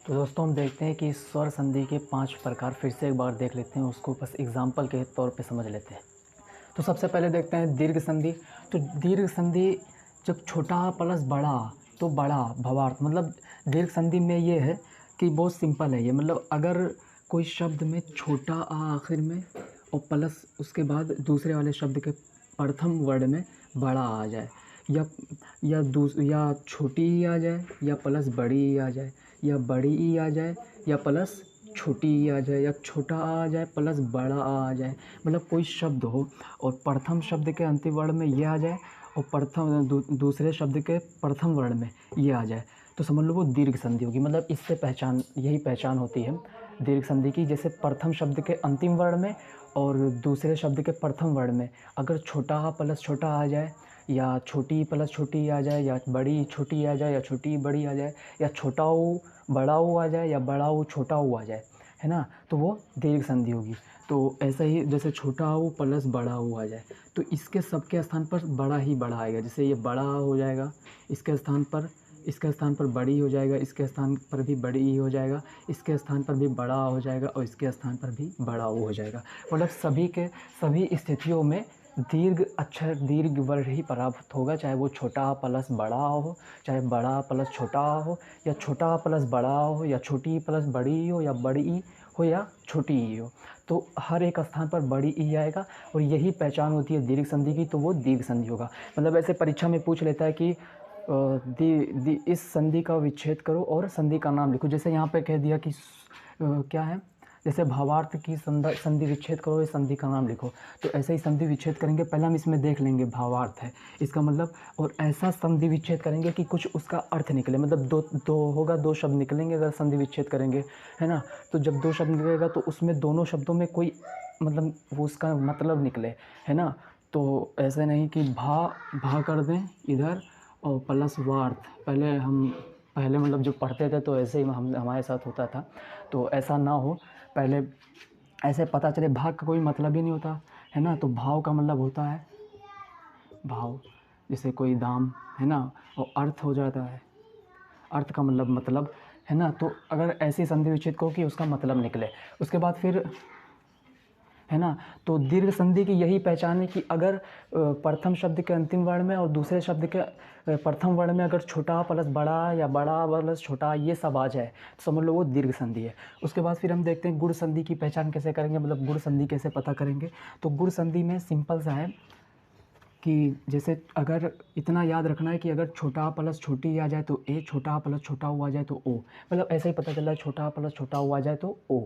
तो दोस्तों हम देखते हैं कि स्वर संधि के 5 प्रकार फिर से एक बार देख लेते हैं, उसको बस एग्जाम्पल के तौर पे समझ लेते हैं। तो सबसे पहले देखते हैं दीर्घ संधि। तो दीर्घ संधि जब छोटा प्लस बड़ा तो बड़ा भवार्थ, मतलब दीर्घ संधि में ये है कि बहुत सिंपल है ये, मतलब अगर कोई शब्द में छोटा आ आखिर में और प्लस उसके बाद दूसरे वाले शब्द के प्रथम वर्ड में बड़ा आ जाए, या छोटी ई आ जाए या प्लस बड़ी ई आ जाए, या बड़ी ई आ जाए या प्लस छोटी ई आ जाए, या छोटा आ जाए प्लस बड़ा आ जाए, मतलब कोई शब्द हो और प्रथम शब्द के अंतिम वर्ण में ये आ जाए और दूसरे शब्द के प्रथम वर्ण में ये आ जाए, तो समझ लो वो दीर्घ संधि होगी। मतलब इससे यही पहचान होती है दीर्घ संधि की। जैसे प्रथम शब्द के अंतिम वर्ण में और दूसरे शब्द के प्रथम वर्ण में अगर छोटा आ प्लस छोटा आ जाए, या छोटी प्लस छोटी आ जाए, या बड़ी छोटी आ जाए, या छोटी बड़ी आ जाए, या छोटा ऊ बड़ा ऊ आ जाए, या बड़ा ऊ छोटा ऊ आ जाए, है ना, तो वो दीर्घ संधि होगी। तो ऐसा ही जैसे छोटा ऊ प्लस बड़ा ऊ आ जाए, तो इसके सबके स्थान पर बड़ा ही बड़ा आएगा। जैसे ये बड़ा हो जाएगा, इसके स्थान पर बड़ी हो जाएगा, इसके स्थान पर भी बड़ी ही हो जाएगा, इसके स्थान पर भी बड़ा हो जाएगा और इसके स्थान पर भी बड़ा ऊ हो जाएगा। मतलब सभी स्थितियों में दीर्घ अक्षर दीर्घ वर्ण ही प्राप्त होगा, चाहे वो छोटा प्लस बड़ा हो, चाहे बड़ा प्लस छोटा हो, या छोटा प्लस बड़ा हो, या छोटी प्लस बड़ी हो, या बड़ी हो या छोटी ई हो, तो हर एक स्थान पर बड़ी ई आएगा और यही पहचान होती है दीर्घ संधि की, तो वो दीर्घ संधि होगा। मतलब ऐसे परीक्षा में पूछ लेता है कि इस संधि का विच्छेद करो और संधि का नाम लिखो। जैसे यहाँ पे कह दिया कि क्या है, जैसे भावार्थ की संधि विच्छेद करो, इस संधि का नाम लिखो, तो ऐसे ही संधि विच्छेद करेंगे। पहले हम इसमें देख लेंगे भावार्थ है इसका मतलब, और ऐसा संधि विच्छेद करेंगे कि कुछ उसका अर्थ निकले। मतलब दो शब्द निकलेंगे अगर संधि विच्छेद करेंगे, है ना। तो जब दो शब्द निकलेगा तो उसमें दोनों शब्दों में कोई मतलब वो उसका मतलब निकले, है ना। तो ऐसे नहीं कि भा कर दें इधर और प्लस वार्थ। पहले मतलब जो पढ़ते थे तो ऐसे ही हमारे साथ होता था, तो ऐसा ना हो। पहले ऐसे पता चले भाग का कोई मतलब ही नहीं होता, है ना। तो भाव का मतलब होता है भाव, जैसे कोई दाम, है ना, और अर्थ हो जाता है, अर्थ का मतलब, है ना। तो अगर ऐसी संधि विच्छेद को कि उसका मतलब निकले, उसके बाद फिर, है ना। तो दीर्घ संधि की यही पहचान है कि अगर प्रथम शब्द के अंतिम वर्ण में और दूसरे शब्द के प्रथम वर्ण में अगर छोटा प्लस बड़ा या बड़ा प्लस छोटा ये सब आ जाए तो समझ लो वो दीर्घ संधि है। उसके बाद फिर हम देखते हैं गुण संधि की पहचान कैसे करेंगे, मतलब गुण संधि कैसे पता करेंगे। तो गुण संधि में सिंपल सा है कि जैसे अगर इतना याद रखना है कि अगर छोटा प्लस छोटी आ जाए तो ए, छोटा प्लस छोटा ओ आ जाए तो ओ, मतलब ऐसे ही पता चल रहा है छोटा प्लस छोटा ओ आ जाए तो ओ,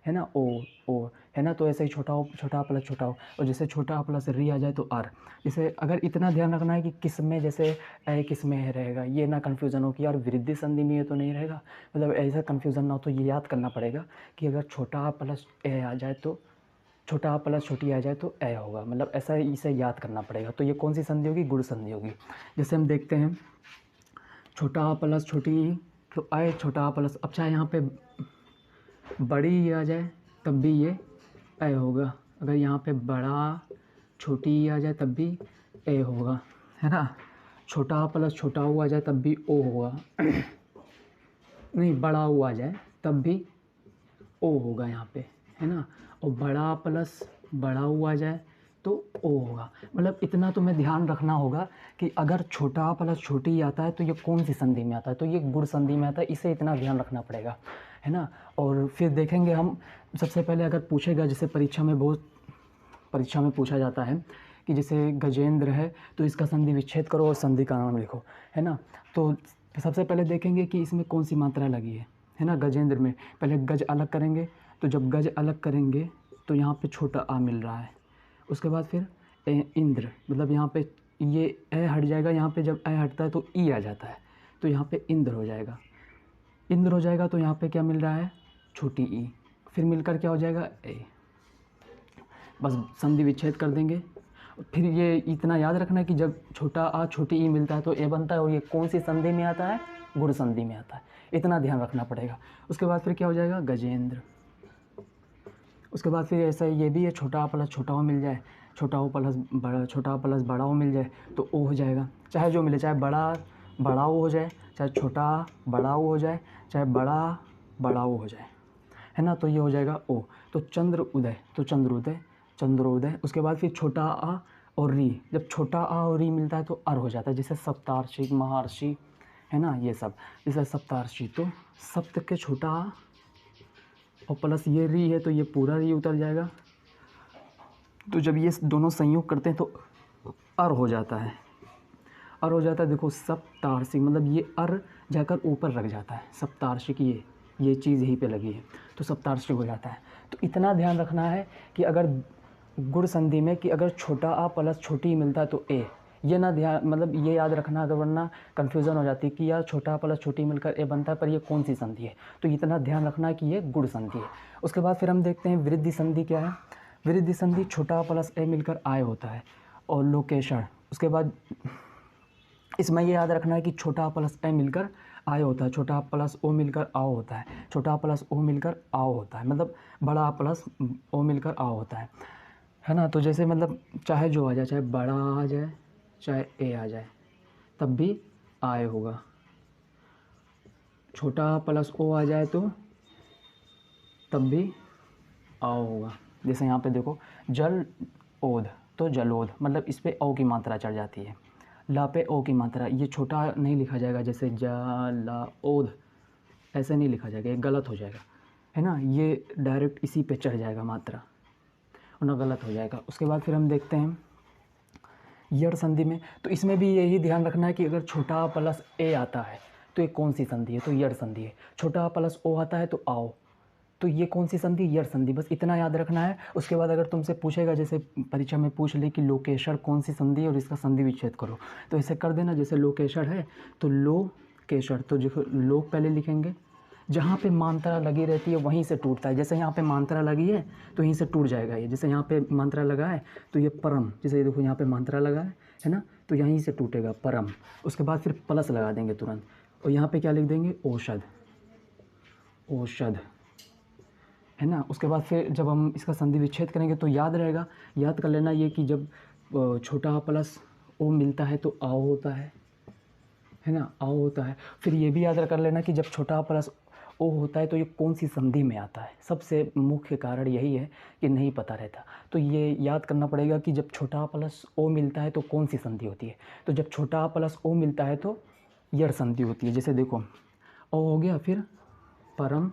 है ना, ओ, है ना। तो ऐसे ही छोटा प्लस छोटा हो, और जैसे छोटा प्लस री आ जाए तो आर। जैसे अगर इतना ध्यान रखना है कि किस में, जैसे ए किस में है रहेगा, ये ना कन्फ्यूज़न हो कि यार वृद्धि संधि में ये तो नहीं रहेगा, मतलब ऐसा कन्फ्यूज़न ना हो। तो ये याद करना पड़ेगा कि अगर छोटा प्लस ए आ जाए तो छोटा प्लस छोटी आ जाए तो ए होगा, मतलब ऐसा इसे याद करना पड़ेगा। तो ये कौन सी संधि होगी, गुण संधि होगी। जैसे हम देखते हैं छोटा प्लस छोटी तो ए, छोटा प्लस, अब चाहे यहाँ पे बड़ी आ जाए तब भी ये ए होगा, अगर यहाँ पे बड़ा छोटी आ जाए तब भी ए होगा, है ना। छोटा प्लस छोटा ओ आ जाए तब भी ओ होगा नहीं, बड़ा ओ आ जाए तब भी ओ होगा यहाँ पे, है ना। और बड़ा प्लस बड़ा ओ आ जाए तो ओ होगा। मतलब इतना तुम्हें ध्यान रखना होगा कि अगर छोटा प्लस छोटी आता है तो ये कौन सी संधि में आता है, तो ये गुण संधि में आता है, इसे इतना ध्यान रखना पड़ेगा, है ना। और फिर देखेंगे हम, सबसे पहले अगर पूछेगा, जैसे परीक्षा में पूछा जाता है कि जैसे गजेंद्र है तो इसका संधि विच्छेद करो और संधि का नाम लिखो, है ना। तो सबसे पहले देखेंगे कि इसमें कौन सी मात्रा लगी है ना। गजेंद्र में पहले गज अलग करेंगे, तो जब गज अलग करेंगे तो यहाँ पे छोटा आ मिल रहा है। उसके बाद फिर इंद्र, मतलब यहाँ पे ये ए हट जाएगा, यहाँ पे जब ए हटता है तो ई आ जाता है, तो यहाँ पे इंद्र हो जाएगा। इंद्र हो जाएगा तो यहाँ पे क्या मिल रहा है, छोटी ई, फिर मिलकर क्या हो जाएगा, ए। बस संधि विच्छेद कर देंगे। फिर ये इतना याद रखना है कि जब छोटा आ छोटी ई मिलता है तो ए बनता है, और ये कौन सी संधि में आता है, गुण संधि में आता है, इतना ध्यान रखना पड़ेगा। उसके बाद फिर क्या हो जाएगा, गजेंद्र। उसके बाद फिर ऐसा ये भी है, छोटा प्लस छोटा ओ मिल जाए, छोटा प्लस बड़ा ओ मिल जाए तो ओ हो जाएगा। चाहे जो मिले, चाहे बड़ा ओ हो जाए, चाहे छोटा बड़ा ओ हो जाए, चाहे बड़ा बड़ा ओ हो जाए, है ना, तो ये हो जाएगा ओ। तो चंद्र उदय, तो चंद्रोदय, चंद्रोदय। उसके बाद फिर छोटा आ और री, जब छोटा आ और री मिलता है तो अर हो जाता है, जैसे सप्तार्षि, महर्षि, है ना, ये सब। जैसे सप्तार्षि, तो सप्त के छोटा आ और प्लस ये री है तो ये पूरा री उतर जाएगा। तो जब ये दोनों संयोग करते हैं तो अर हो जाता है, अर हो जाता है। देखो सप्तार्षिक, मतलब ये अर जाकर ऊपर लग जाता है, सप्तार्षिक, ये चीज़ यहीं पे लगी है तो सप्तार्षिक हो जाता है। तो इतना ध्यान रखना है कि अगर गुण संधि में कि अगर छोटा आ प्लस छोटी मिलता है तो ए, ये ना ध्यान, मतलब ये याद रखना, अगर वरना कन्फ्यूज़न हो जाती है कि यार छोटा प्लस छोटी मिलकर ए बनता है पर ये कौन सी संधि है। तो इतना ध्यान रखना है कि ये गुण संधि है। उसके बाद फिर हम देखते हैं वृद्धि संधि क्या है। वृद्धि संधि छोटा प्लस ए मिलकर आय होता है और लोकेशण। उसके बाद इसमें ये याद रखना है कि छोटा प्लस ए मिलकर आय होता है, छोटा प्लस ओ मिलकर आओ होता है, छोटा प्लस ओ मिलकर आओ होता है, मतलब बड़ा प्लस ओ मिलकर आओ होता है ना। तो जैसे मतलब चाहे जो आ जाए, चाहे बड़ा आ जाए चाहे ए आ जाए तब भी आय होगा, छोटा प्लस ओ आ जाए तो तब भी आओ होगा। जैसे यहाँ पे देखो जल ओध, तो जलोध, मतलब इस पे ओ की मात्रा चढ़ जाती है, ला पे ओ की मात्रा, ये छोटा नहीं लिखा जाएगा, जैसे जलाओध ऐसे नहीं लिखा जाएगा, ये गलत हो जाएगा, है ना, ये डायरेक्ट इसी पे चढ़ जाएगा मात्रा, वरना गलत हो जाएगा। उसके बाद फिर हम देखते हैं यड़ संधि में, तो इसमें भी यही ध्यान रखना है कि अगर छोटा प्लस ए आता है तो ये कौन सी संधि है, तो यड़ संधि है। छोटा प्लस ओ आता है तो आओ, तो ये कौन सी संधि, यड़ संधि, बस इतना याद रखना है। उसके बाद अगर तुमसे पूछेगा, जैसे परीक्षा में पूछ ले कि लोकेशण कौन सी संधि है और इसका संधि विच्छेद करो, तो ऐसे कर देना। जैसे लोकेशण है तो लोकेशण, तो देखो लोक पहले लिखेंगे, जहाँ पे मात्रा लगी रहती है वहीं से टूटता है। जैसे यहाँ पे मात्रा लगी है तो यहीं से टूट जाएगा ये, जैसे यहाँ पे मात्रा लगा है तो ये परम, जैसे देखो यहाँ पे मात्रा लगा है ना, तो यहीं से टूटेगा परम। उसके बाद फिर प्लस लगा देंगे तुरंत, और यहाँ पे क्या लिख देंगे, औषध, औषध, है ना। उसके बाद फिर जब हम इसका संधि विच्छेद करेंगे तो याद रहेगा, याद कर लेना ये कि जब छोटा प्लस ओ मिलता है तो आओ होता है ना, आओ होता है। फिर ये भी याद कर लेना कि जब छोटा प्लस ओ होता है तो ये कौन सी संधि में आता है। सबसे मुख्य कारण यही है कि नहीं पता रहता, तो ये याद करना पड़ेगा कि जब छोटा प्लस ओ मिलता है तो कौन सी संधि होती है। तो जब छोटा प्लस ओ मिलता है तो यड़ संधि होती है। जैसे देखो ओ हो गया, फिर परम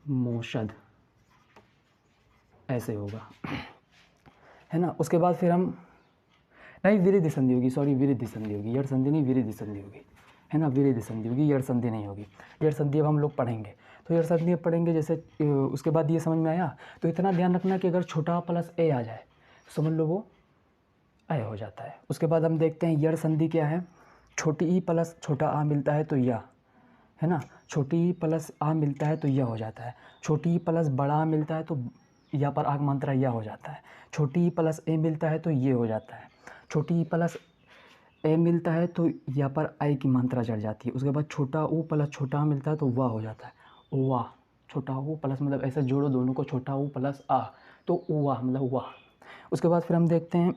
मोषध, ऐसे होगा, है ना। उसके बाद फिर हम नहीं, विरिध संधि होगी, सॉरी विरिध संधि होगी, यड़ संधि नहीं, विरिध संधि होगी, है ना, विरिध संधि होगी, यड़ संधि नहीं होगी। यड़ संधि अब हम लोग पढ़ेंगे, तो यड़ संधि अब पढ़ेंगे। जैसे उसके बाद ये समझ में आया, तो इतना ध्यान रखना कि अगर छोटा प्लस ए आ जाए समझ लो वो अय हो जाता है। उसके बाद हम देखते हैं यड़ संधि क्या है। छोटी ई प्लस छोटा आ मिलता है तो या, है ना, छोटी ई प्लस आ मिलता है तो यह हो जाता है। छोटी ई प्लस बड़ा आ मिलता है तो या पर आग मात्रा यह हो जाता है। छोटी ई प्लस ए मिलता है तो ये हो जाता है। छोटी ई प्लस ए मिलता है तो यहाँ पर आई की मात्रा चढ़ जाती है। उसके बाद छोटा ऊ प्लस छोटा आ मिलता है तो वाह हो जाता है, वाह। छोटा ऊ प्लस मतलब ऐसे जोड़ो दोनों को, छोटा ऊ प्लस आ तो वाह, मतलब वाह। उसके बाद फिर हम देखते हैं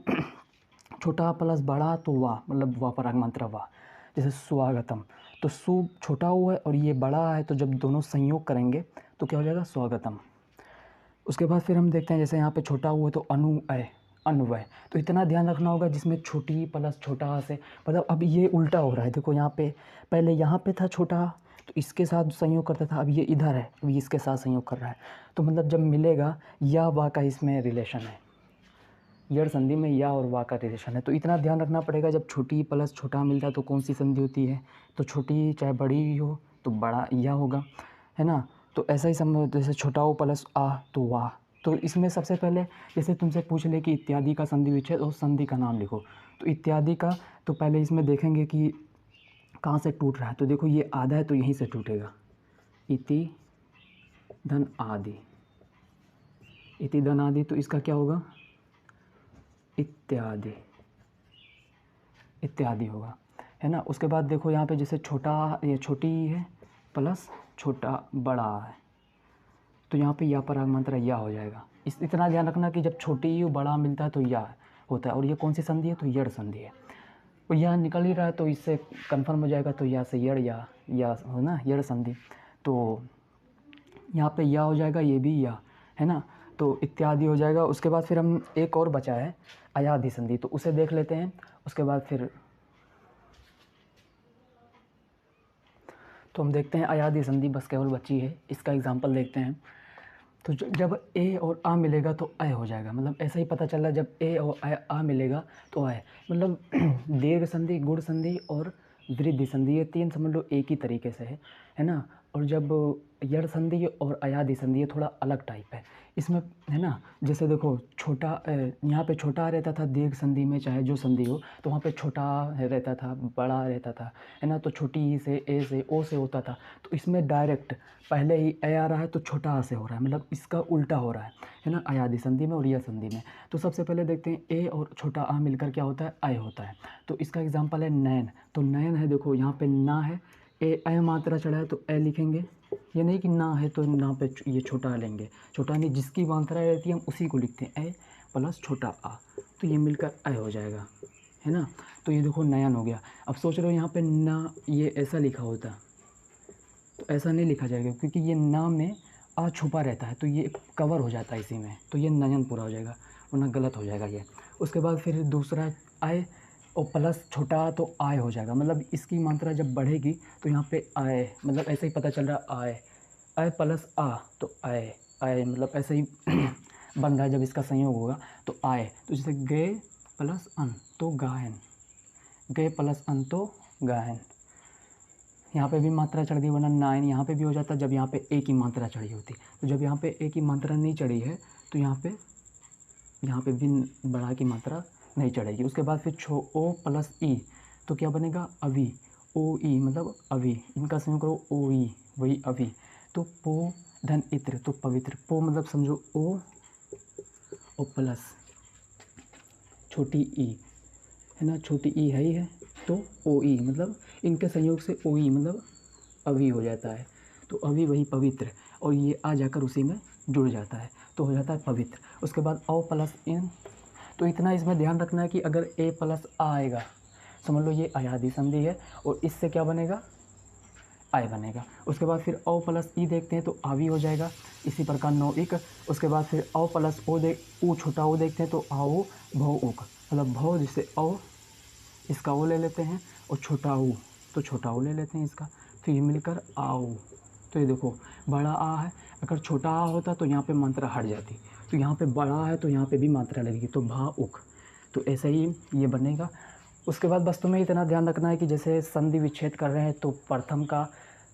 छोटा प्लस बड़ा तो वाह, मतलब वाह पर आग मात्रा वाह। जैसे स्वागतम, तो सु छोटा ऊ है और ये बड़ा है, तो जब दोनों संयोग करेंगे तो क्या हो जाएगा, स्वागतम। उसके बाद फिर हम देखते हैं जैसे यहाँ पे छोटा ऊ है तो अनुअय, अन्वय। तो इतना ध्यान रखना होगा जिसमें छोटी प्लस छोटा आ से, मतलब अब ये उल्टा हो रहा है। देखो यहाँ पे पहले यहाँ पे था छोटा आ तो इसके साथ संयोग करता था, अब ये इधर है, अभी इसके साथ संयोग कर रहा है। तो मतलब जब मिलेगा या वा का इसमें रिलेशन है, यड़ संधि में या और वा का रिलेशन है। तो इतना ध्यान रखना पड़ेगा, जब छोटी प्लस छोटा मिलता है तो कौन सी संधि होती है, तो छोटी चाहे बड़ी हो तो बड़ा या होगा, है ना। तो ऐसा ही समझ, जैसे छोटा ओ प्लस आ तो वाह। तो इसमें सबसे पहले जैसे तुमसे पूछ ले कि इत्यादि का संधि विच्छेद और संधि का नाम लिखो, तो इत्यादि का तो पहले इसमें देखेंगे कि कहाँ से टूट रहा है। तो देखो ये आधा है तो यहीं से टूटेगा, इति धन आदि, इति धन आदि, तो इसका क्या होगा, इत्यादि, इत्यादि होगा, है ना। उसके बाद देखो यहाँ पे जैसे छोटा, ये छोटी है प्लस छोटा बड़ा है, तो यहाँ पे या पर आग मात्रा या हो जाएगा। इतना ध्यान रखना कि जब छोटी बड़ा मिलता है तो या होता है, और ये कौन सी संधि है, तो यड़ संधि है। और यह निकल ही रहा है तो इससे कंफर्म हो जाएगा, तो या से यड़, या हो ना, यड़ संधि। तो यहाँ पे या हो जाएगा, ये भी या, है ना, तो इत्यादि हो जाएगा। उसके बाद फिर हम एक और बचा है अयादि संधि, तो उसे देख लेते हैं। उसके बाद फिर तो हम देखते हैं अयादि संधि बस केवल बची है, इसका एग्जांपल देखते हैं। तो जब ए और आ मिलेगा तो अय हो जाएगा, मतलब ऐसा ही पता चल रहा है, जब ए और आ मिलेगा तो अय, मतलब दीर्घ संधि, गुण संधि और वृद्धि संधि, ये तीन समझ लो एक ही तरीके से है ना। और जब यड़ संधि और अयादि संधि ये थोड़ा अलग टाइप है इसमें, है ना। जैसे देखो छोटा यहाँ पे छोटा रहता था दीर्घ संधि में, चाहे जो संधि हो, तो वहाँ पे छोटा रहता था, बड़ा रहता था, है ना। तो छोटी ई से, ए से, ओ से होता था। तो इसमें डायरेक्ट पहले ही ए आ रहा है तो छोटा आ से हो रहा है, मतलब इसका उल्टा हो रहा है ना, अयादि संधि में और यड़ संधि में। तो सबसे पहले देखते हैं ए और छोटा आ मिलकर क्या होता है, अय होता है। तो इसका एग्जाम्पल है नयन। तो नयन है, देखो यहाँ पे ना है, ए अय मात्रा चढ़ा है तो ए लिखेंगे। ये नहीं कि ना है तो ना पे ये छोटा लेंगे, छोटा नहीं, जिसकी मात्रा रहती है हम उसी को लिखते हैं, ए प्लस छोटा आ, तो ये मिलकर अय हो जाएगा, है ना। तो ये देखो नयन हो गया। अब सोच रहे हो यहाँ पे ना ये ऐसा लिखा होता, तो ऐसा नहीं लिखा जाएगा क्योंकि ये ना में आ छुपा रहता है, तो ये कवर हो जाता है इसी में, तो ये नयन पूरा हो जाएगा, वरना गलत हो जाएगा ये। उसके बाद फिर दूसरा आय और प्लस छोटा तो आय हो जाएगा, मतलब इसकी मात्रा जब बढ़ेगी तो यहाँ पे आय, मतलब ऐसे ही पता चल रहा आय, आय प्लस आ तो आय, आय मतलब ऐसे ही बन रहा है। जब इसका संयोग होगा तो आय, तो जैसे गे प्लस अन तो गायन, गे प्लस अन तो गायन। यहाँ पे भी मात्रा चढ़ गई, वरना नाइन यहाँ पे भी हो जाता जब यहाँ पे ए की मात्रा चढ़ी होती। तो जब यहाँ पे ए की मात्रा नहीं चढ़ी है तो यहाँ पे भी बड़ा की मात्रा नहीं चढ़ेगी। उसके बाद फिर ओ प्लस ई तो क्या बनेगा, अभी, ओ ई मतलब अभी, इनका संयोग करो ओ ई, वही अभी। तो पो धन इत्र तो पवित्र, पो मतलब समझो ओ और प्लस छोटी ई, है ना, छोटी ई है ही है, तो ओ ई मतलब इनके संयोग से ओ ई मतलब अभी हो जाता है। तो अभी वही पवित्र, और ये आ जाकर उसी में जुड़ जाता है तो हो जाता है पवित्र। उसके बाद औ प्लस इन, तो इतना इसमें ध्यान रखना है कि अगर ए प्लस आ आएगा समझ लो ये अयादि संधि है, और इससे क्या बनेगा, आय बनेगा। उसके बाद फिर औ प्लस ई देखते हैं तो आवी हो जाएगा, इसी प्रकार नौ इक। उसके बाद फिर औ प्लस ओ ऊ छोटा ओ देखते हैं तो आओ भौ उक, मतलब भौ जिससे औ, इसका ओ ले लेते हैं, और छोटा ऊ तो छोटा ओ ले लेते हैं इसका, तो ये मिलकर आओ। तो ये देखो बड़ा आ है, अगर छोटा आ होता तो यहाँ पे मात्रा हट जाती, तो यहाँ पे बड़ा है तो यहाँ पे भी मात्रा लगेगी, तो भा उक, तो ऐसे ही ये बनेगा। उसके बाद बस तुम्हें इतना ध्यान रखना है कि जैसे संधि विच्छेद कर रहे हैं तो प्रथम का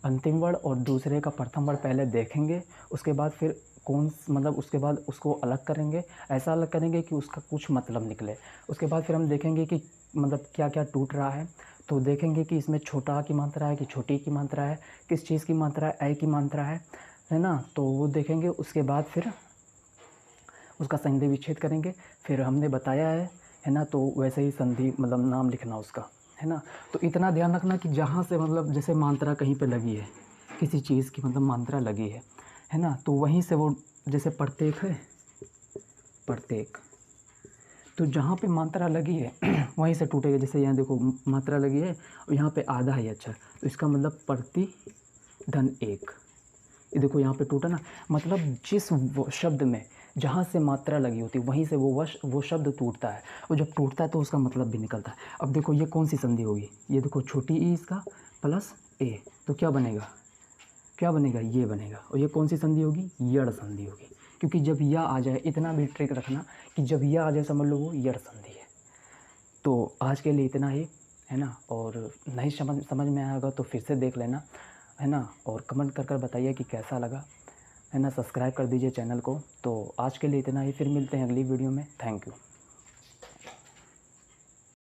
अंतिम वर्ण और दूसरे का प्रथम वर्ण पहले देखेंगे, उसके बाद फिर कौन मतलब उसके बाद उसको अलग करेंगे, ऐसा अलग करेंगे कि उसका कुछ मतलब निकले। उसके बाद फिर हम देखेंगे कि मतलब क्या क्या टूट रहा है, तो देखेंगे कि इसमें छोटा आ की मात्रा है कि छोटी की मात्रा है, किस चीज़ की मात्रा है, ए की मात्रा है ना, तो वो देखेंगे। उसके बाद फिर उसका संधि विच्छेद करेंगे, फिर हमने बताया है ना, तो वैसे ही संधि मतलब नाम लिखना उसका, है ना। तो इतना ध्यान रखना कि जहाँ से मतलब जैसे मात्रा कहीं पे लगी है, किसी चीज़ की मतलब मात्रा लगी है ना, तो वहीं से वो जैसे प्रत्येक है, प्रत्येक, तो जहाँ पे मात्रा लगी है वहीं से टूटेगा। जैसे यहाँ देखो मात्रा लगी है और यहाँ पे आधा है अक्षर, तो इसका मतलब प्रति धन एक, ये देखो यहाँ पे टूटा ना, मतलब जिस शब्द में जहाँ से मात्रा लगी होती है वहीं से वो शब्द टूटता है, और जब टूटता है तो उसका मतलब भी निकलता है। अब देखो ये कौन सी संधि होगी, ये देखो छोटी ई इसका प्लस ए, तो क्या बनेगा, क्या बनेगा, ये बनेगा। और ये कौन सी संधि होगी, यड़ संधि होगी, क्योंकि जब यह आ जाए, इतना भी ट्रिक रखना कि जब यह आ जाए समझ लो वो यड़ संधि है। तो आज के लिए इतना ही, है ना, और नहीं समझ में आएगा तो फिर से देख लेना, है ना, और कमेंट कर बताइए कि कैसा लगा, है ना, सब्सक्राइब कर दीजिए चैनल को। तो आज के लिए इतना ही, फिर मिलते हैं अगली वीडियो में। Thank you.